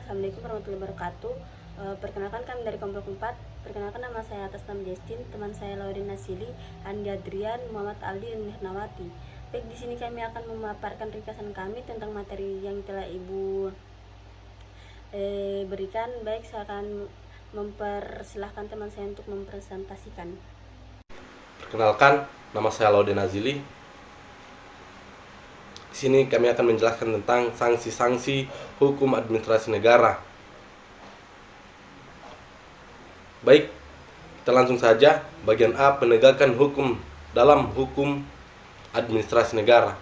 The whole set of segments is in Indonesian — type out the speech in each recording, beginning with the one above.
Assalamualaikum warahmatullahi wabarakatuh. Perkenalkan kami dari kelompok 4. Perkenalkan nama saya atas nama Justin, teman saya Lauren Nasili, Andi Adrian, Muhammad Aldi, dan Hernawati. Baik, di sini kami akan memaparkan ringkasan kami tentang materi yang telah Ibu berikan. Baik, saya akan mempersilahkan teman saya untuk mempresentasikan. Perkenalkan, nama saya Lauren Nasili. Di sini kami akan menjelaskan tentang sanksi-sanksi hukum administrasi negara. Baik, kita langsung saja. Bagian A, penegakan hukum dalam hukum administrasi negara.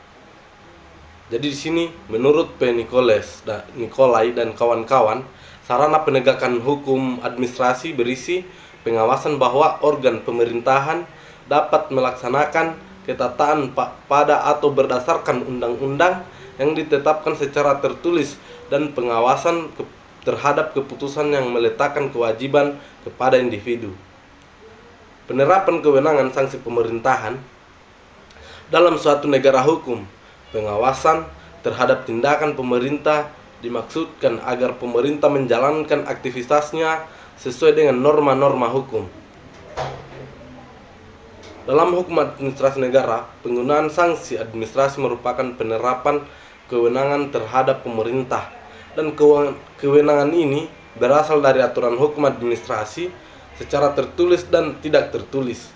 Jadi di sini menurut P. Nikolai dan kawan-kawan, sarana penegakan hukum administrasi berisi pengawasan bahwa organ pemerintahan dapat melaksanakan ketaatan pada atau berdasarkan undang-undang yang ditetapkan secara tertulis dan pengawasan terhadap keputusan yang meletakkan kewajiban kepada individu. Penerapan kewenangan sanksi pemerintahan dalam suatu negara hukum. Pengawasan terhadap tindakan pemerintah dimaksudkan agar pemerintah menjalankan aktivitasnya sesuai dengan norma-norma hukum. Dalam hukum administrasi negara, penggunaan sanksi administrasi merupakan penerapan kewenangan terhadap pemerintah, dan kewenangan ini berasal dari aturan hukum administrasi secara tertulis dan tidak tertulis.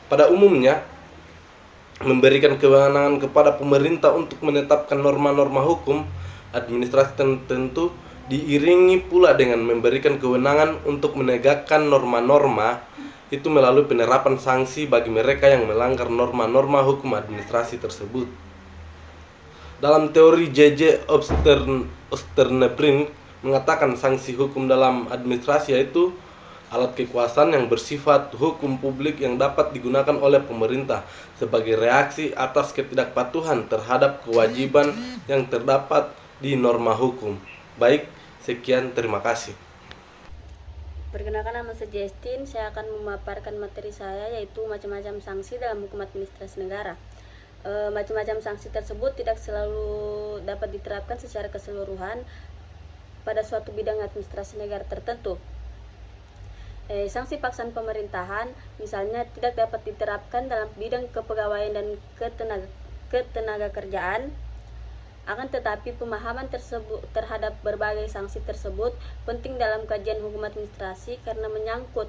Pada umumnya, memberikan kewenangan kepada pemerintah untuk menetapkan norma-norma hukum administrasi tertentu diiringi pula dengan memberikan kewenangan untuk menegakkan norma-norma itu melalui penerapan sanksi bagi mereka yang melanggar norma-norma hukum administrasi tersebut. Dalam teori J.J. Osternebrink mengatakan sanksi hukum dalam administrasi yaitu alat kekuasaan yang bersifat hukum publik yang dapat digunakan oleh pemerintah sebagai reaksi atas ketidakpatuhan terhadap kewajiban yang terdapat di norma hukum. Baik, sekian, terima kasih. Perkenalkan, nama saya Justin. Saya akan memaparkan materi saya yaitu macam-macam sanksi dalam hukum administrasi negara. Macam-macam sanksi tersebut tidak selalu dapat diterapkan secara keseluruhan pada suatu bidang administrasi negara tertentu. Sanksi paksaan pemerintahan misalnya tidak dapat diterapkan dalam bidang kepegawaian dan ketenaga kerjaan. Akan tetapi pemahaman tersebut terhadap berbagai sanksi tersebut penting dalam kajian hukum administrasi karena menyangkut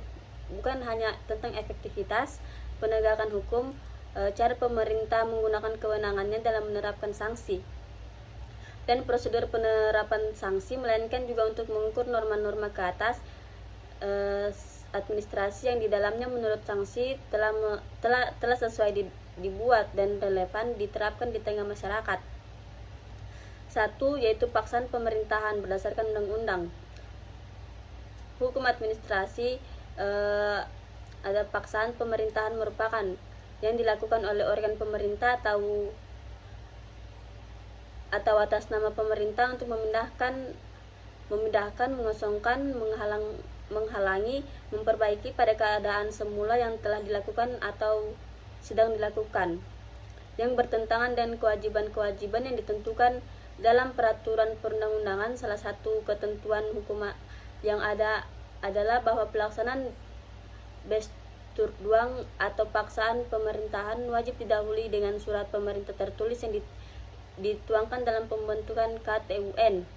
bukan hanya tentang efektivitas penegakan hukum, cara pemerintah menggunakan kewenangannya dalam menerapkan sanksi, dan prosedur penerapan sanksi, melainkan juga untuk mengukur norma-norma ke atas administrasi yang di dalamnya menurut sanksi telah sesuai dibuat dan relevan diterapkan di tengah masyarakat. Satu, yaitu paksaan pemerintahan berdasarkan undang-undang. Hukum administrasi ada paksaan pemerintahan merupakan yang dilakukan oleh organ pemerintah atau atas nama pemerintah untuk memindahkan, mengosongkan, menghalangi, memperbaiki pada keadaan semula yang telah dilakukan atau sedang dilakukan, yang bertentangan dengan kewajiban-kewajiban yang ditentukan dalam peraturan perundang-undangan. Salah satu ketentuan hukum yang ada adalah bahwa pelaksanaan besturduang atau paksaan pemerintahan wajib didahului dengan surat pemerintah tertulis yang dituangkan dalam pembentukan KTUN.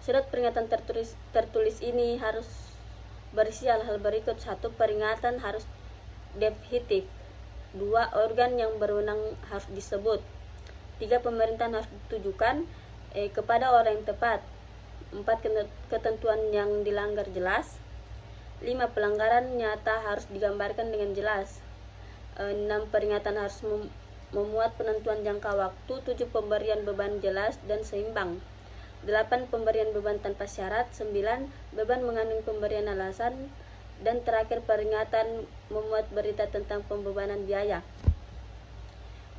Surat peringatan tertulis ini harus berisi hal-hal berikut. 1. Peringatan harus definitif. 2. Organ yang berwenang harus disebut. 3. Pemerintahan harus ditujukan kepada orang yang tepat. 4. Ketentuan yang dilanggar jelas. 5. Pelanggaran nyata harus digambarkan dengan jelas. 6. Peringatan harus memuat penentuan jangka waktu. 7. Pemberian beban jelas dan seimbang. 8. Pemberian beban tanpa syarat. 9. Beban mengandung pemberian alasan. Dan terakhir, peringatan memuat berita tentang pembebanan biaya.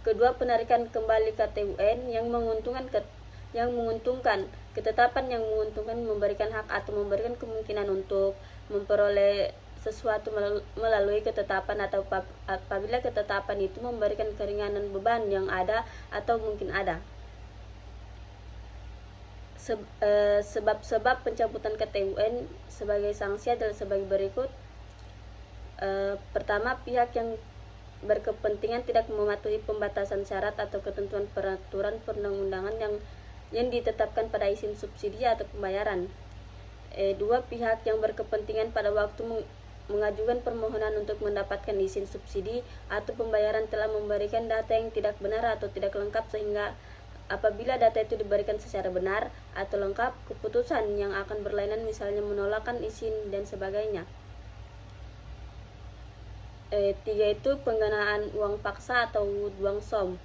Kedua, penarikan kembali KTUN yang menguntungkan. Ketetapan yang menguntungkan memberikan hak atau memberikan kemungkinan untuk memperoleh sesuatu melalui ketetapan atau apabila ketetapan itu memberikan keringanan beban yang ada atau mungkin ada. Sebab-sebab pencabutan KTUN sebagai sanksi adalah sebagai berikut. Pertama, pihak yang berkepentingan tidak mematuhi pembatasan syarat atau ketentuan peraturan perundang-undangan yang ditetapkan pada izin subsidi atau pembayaran. Dua, pihak yang berkepentingan pada waktu mengajukan permohonan untuk mendapatkan izin subsidi atau pembayaran telah memberikan data yang tidak benar atau tidak lengkap, sehingga apabila data itu diberikan secara benar atau lengkap, keputusan yang akan berlainan, misalnya menolakkan izin dan sebagainya. Tiga itu penggunaan uang paksa atau uang som.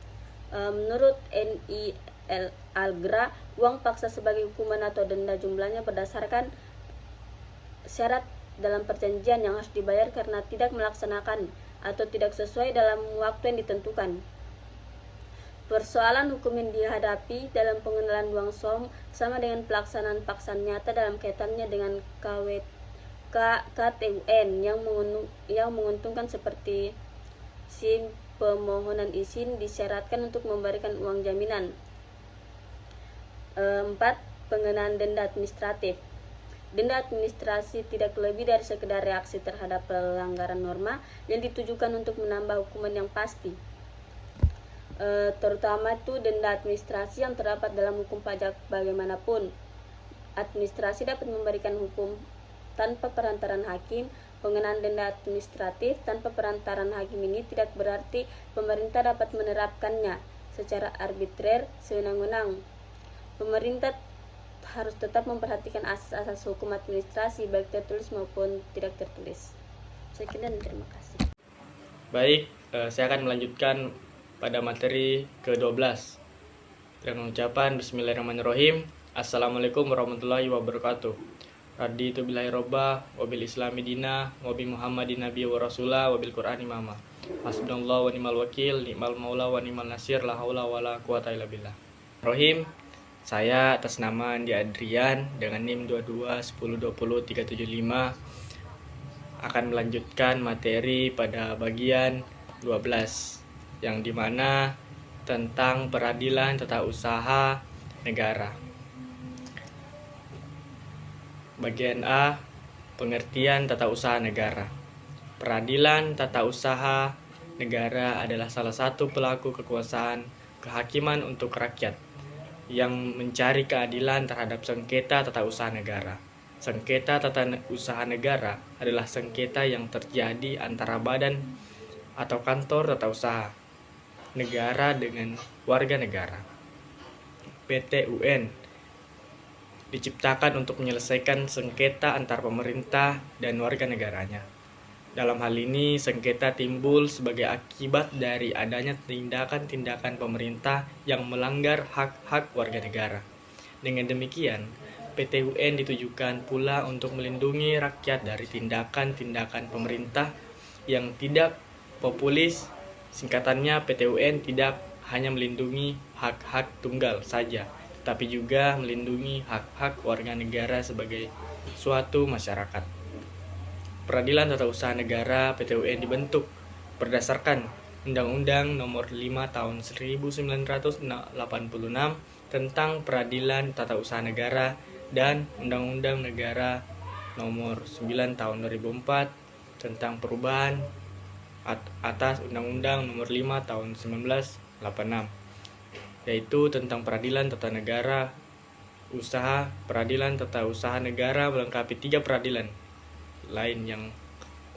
Menurut NI Algra, uang paksa sebagai hukuman atau denda jumlahnya berdasarkan syarat dalam perjanjian yang harus dibayar karena tidak melaksanakan atau tidak sesuai dalam waktu yang ditentukan. Persoalan hukum yang dihadapi dalam pengenalan uang som sama dengan pelaksanaan paksaan nyata dalam kaitannya dengan KTUN yang menguntungkan, seperti si pemohonan izin disyaratkan untuk memberikan uang jaminan. 4. Pengenaan denda administratif. Denda administrasi tidak lebih dari sekedar reaksi terhadap pelanggaran norma yang ditujukan untuk menambah hukuman yang pasti. Terutama itu denda administrasi yang terdapat dalam hukum pajak. Bagaimanapun, administrasi dapat memberikan hukum tanpa perantaran hakim. Pengenaan denda administratif tanpa perantaran hakim ini tidak berarti pemerintah dapat menerapkannya secara arbitrer sewenang-wenang. Pemerintah harus tetap memperhatikan asas-asas hukum administrasi, baik tertulis maupun tidak tertulis. Sekian dan terima kasih. Baik, saya akan melanjutkan pada materi ke-12 dengan ucapan Bismillahirrahmanirrahim. Assalamualaikum warahmatullahi wabarakatuh. Raditu billahi robba, wabil islami dina, wabi muhammadin nabi wa rasulah, wabil qur'ani mama. Hasbunallah wa ni'mal wakil, ni'mal maula wa ni'mal nasir, la haula wa la quwata illa billah. Rohim, saya atas nama Andi Adrian dengan NIM 2210200375 akan melanjutkan materi pada bagian 12 yang dimana tentang peradilan tata usaha negara. Bagian A, pengertian tata usaha negara. Peradilan tata usaha negara adalah salah satu pelaku kekuasaan kehakiman untuk rakyat yang mencari keadilan terhadap sengketa tata usaha negara. Sengketa tata usaha negara adalah sengketa yang terjadi antara badan atau kantor tata usaha negara dengan warga negara. PTUN diciptakan untuk menyelesaikan sengketa antar pemerintah dan warga negaranya. Dalam hal ini, sengketa timbul sebagai akibat dari adanya tindakan-tindakan pemerintah yang melanggar hak-hak warga negara. Dengan demikian, PTUN ditujukan pula untuk melindungi rakyat dari tindakan-tindakan pemerintah yang tidak populis. Singkatannya, PTUN tidak hanya melindungi hak-hak tunggal saja, tapi juga melindungi hak-hak warga negara sebagai suatu masyarakat. Peradilan Tata Usaha Negara PTUN dibentuk berdasarkan Undang-Undang Nomor 5 Tahun 1986 tentang Peradilan Tata Usaha Negara dan Undang-Undang Negara Nomor 9 Tahun 2004 tentang perubahan atas Undang-Undang Nomor 5 Tahun 1986, yaitu tentang peradilan tata negara usaha. Peradilan tata usaha negara melengkapi 3 peradilan lain yang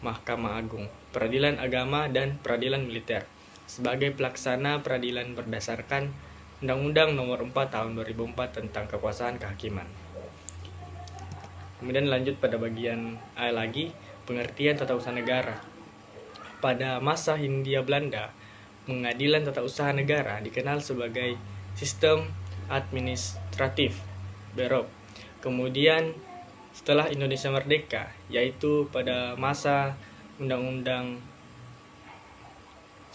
Mahkamah Agung, peradilan agama, dan peradilan militer sebagai pelaksana peradilan berdasarkan Undang-Undang Nomor 4 Tahun 2004 tentang kekuasaan kehakiman. Kemudian lanjut pada bagian A lagi, pengertian tata usaha negara. Pada masa Hindia Belanda, pengadilan tata usaha negara dikenal sebagai sistem administratif berop. Kemudian setelah Indonesia merdeka, yaitu pada masa Undang-Undang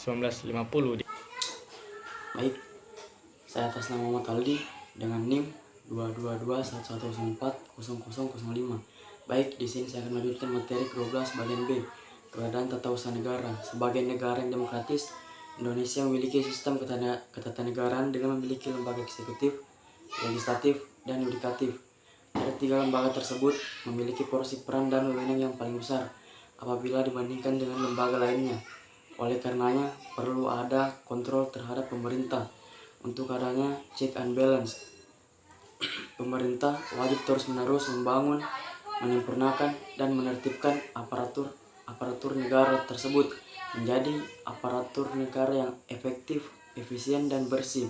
1950. Baik, saya atas nama Muhammad Aldi dengan NIM 22211040005. Baik, di sini saya akan melanjutkan materi ke-12 bagian B, keadaan tata usaha negara. Sebagai negara yang demokratis, Indonesia memiliki sistem ketatanegaraan dengan memiliki lembaga eksekutif, legislatif, dan yudikatif. Dari tiga lembaga tersebut memiliki porsi peran dan wewenang yang paling besar apabila dibandingkan dengan lembaga lainnya. Oleh karenanya, perlu ada kontrol terhadap pemerintah. Untuk adanya check and balance, pemerintah wajib terus-menerus membangun, menyempurnakan, dan menertibkan aparatur negara tersebut menjadi aparatur negara yang efektif, efisien, dan bersih,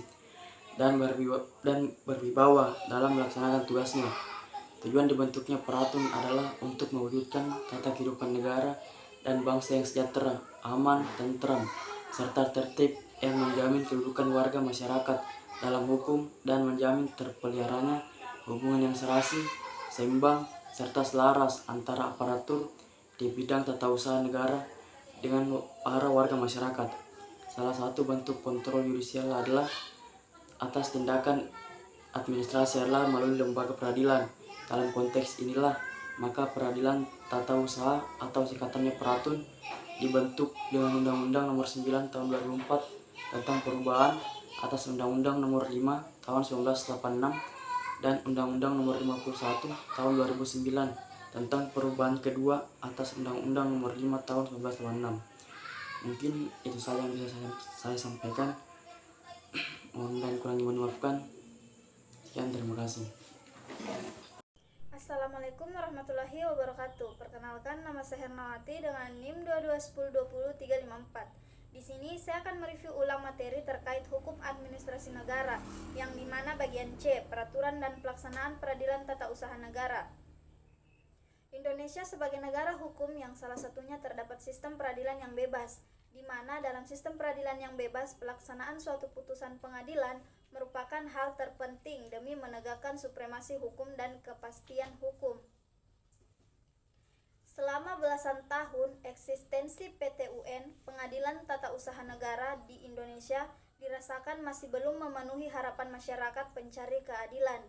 dan berwibawa dalam melaksanakan tugasnya. Tujuan dibentuknya Peratun adalah untuk mewujudkan tata kehidupan negara dan bangsa yang sejahtera, aman, tentram, serta tertib yang menjamin kedudukan warga masyarakat dalam hukum dan menjamin terpeliharanya hubungan yang serasi, seimbang, serta selaras antara aparatur di bidang tata usaha negara dengan para warga masyarakat. Salah satu bentuk kontrol yudisial adalah atas tindakan administrasi adalah melalui lembaga peradilan. Dalam konteks inilah, maka peradilan tata usaha atau singkatannya Peratun dibentuk dengan Undang-Undang Nomor 9 Tahun 2004 tentang perubahan atas Undang-Undang Nomor 5 Tahun 1986 dan Undang-Undang Nomor 51 Tahun 2009 tentang perubahan kedua atas Undang-Undang Nomor 5 Tahun 1986. Mungkin itu saja yang bisa saya sampaikan. Mohon dan kurang dimaafkan. Sekian, terima kasih. Assalamualaikum warahmatullahi wabarakatuh. Perkenalkan, nama saya Hernawati dengan NIM 221200354. Di sini saya akan mereview ulang materi terkait hukum administrasi negara, yang dimana bagian C, peraturan dan pelaksanaan peradilan tata usaha negara. Indonesia sebagai negara hukum yang salah satunya terdapat sistem peradilan yang bebas, di mana dalam sistem peradilan yang bebas, pelaksanaan suatu putusan pengadilan merupakan hal terpenting demi menegakkan supremasi hukum dan kepastian hukum. Selama belasan tahun eksistensi PT-UN, Pengadilan Tata Usaha Negara di Indonesia dirasakan masih belum memenuhi harapan masyarakat pencari keadilan.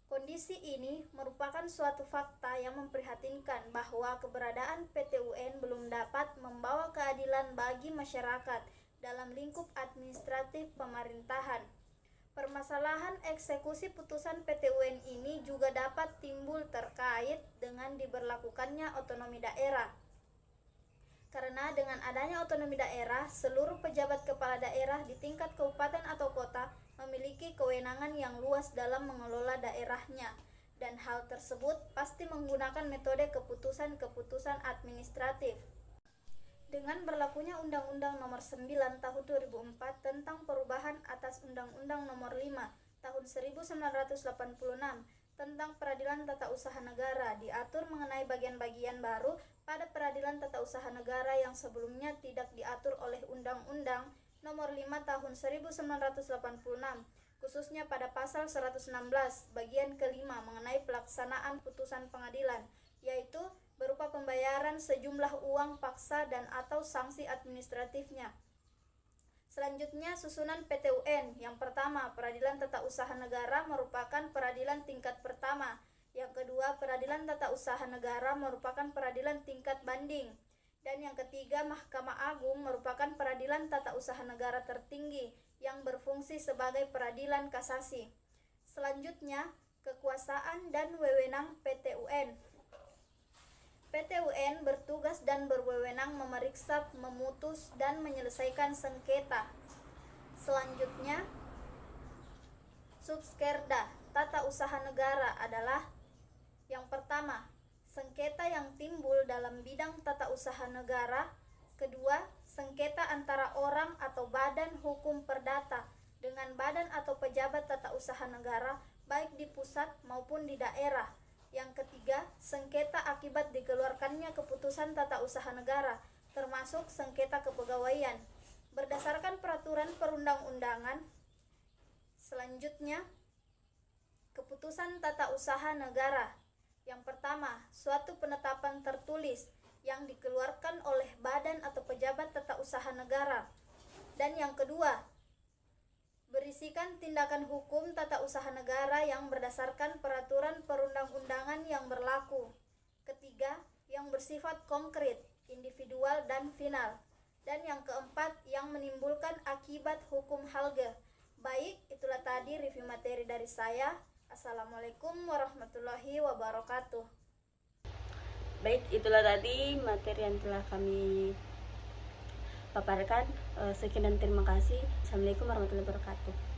Kondisi ini merupakan suatu fakta yang memprihatinkan bahwa keberadaan PT-UN belum dapat membawa keadilan bagi masyarakat dalam lingkup administratif pemerintahan. Permasalahan eksekusi putusan PT-UN ini juga dapat timbul terkait dengan diberlakukannya otonomi daerah. Karena dengan adanya otonomi daerah, seluruh pejabat kepala daerah di tingkat kabupaten atau kota memiliki kewenangan yang luas dalam mengelola daerahnya, dan hal tersebut pasti menggunakan metode keputusan-keputusan administratif. Dengan berlakunya Undang-Undang Nomor 9 Tahun 2004 tentang perubahan atas Undang-Undang Nomor 5 Tahun 1986 tentang Peradilan Tata Usaha Negara, diatur mengenai bagian-bagian baru pada Peradilan Tata Usaha Negara yang sebelumnya tidak diatur oleh Undang-Undang Nomor 5 Tahun 1986, khususnya pada pasal 116 bagian kelima mengenai pelaksanaan putusan pengadilan, yaitu berupa pembayaran sejumlah uang paksa dan atau sanksi administratifnya. Selanjutnya, susunan PT-UN. Yang pertama, Peradilan Tata Usaha Negara merupakan peradilan tingkat pertama. Yang kedua, Peradilan Tata Usaha Negara merupakan peradilan tingkat banding. Dan yang ketiga, Mahkamah Agung merupakan peradilan tata usaha negara tertinggi yang berfungsi sebagai peradilan kasasi. Selanjutnya, kekuasaan dan wewenang PT-UN. PT-UN bertugas dan berwewenang memeriksa, memutus, dan menyelesaikan sengketa. Selanjutnya, Subskerda Tata Usaha Negara adalah yang pertama, sengketa yang timbul dalam bidang tata usaha negara. Kedua, sengketa antara orang atau badan hukum perdata dengan badan atau pejabat tata usaha negara, baik di pusat maupun di daerah. Yang ketiga, sengketa akibat dikeluarkannya keputusan tata usaha negara, termasuk sengketa kepegawaian, berdasarkan peraturan perundang-undangan. Selanjutnya, keputusan tata usaha negara. Yang pertama, suatu penetapan tertulis yang dikeluarkan oleh badan atau pejabat tata usaha negara. Dan yang kedua, berisikan tindakan hukum tata usaha negara yang berdasarkan peraturan perundang-undangan yang berlaku. Ketiga, yang bersifat konkret, individual, dan final. Dan yang keempat, yang menimbulkan akibat hukum halge. Baik, itulah tadi review materi dari saya. Assalamualaikum warahmatullahi wabarakatuh. Baik, itulah tadi materi yang telah kami paparkan. Sekian dan terima kasih. Assalamualaikum warahmatullahi wabarakatuh.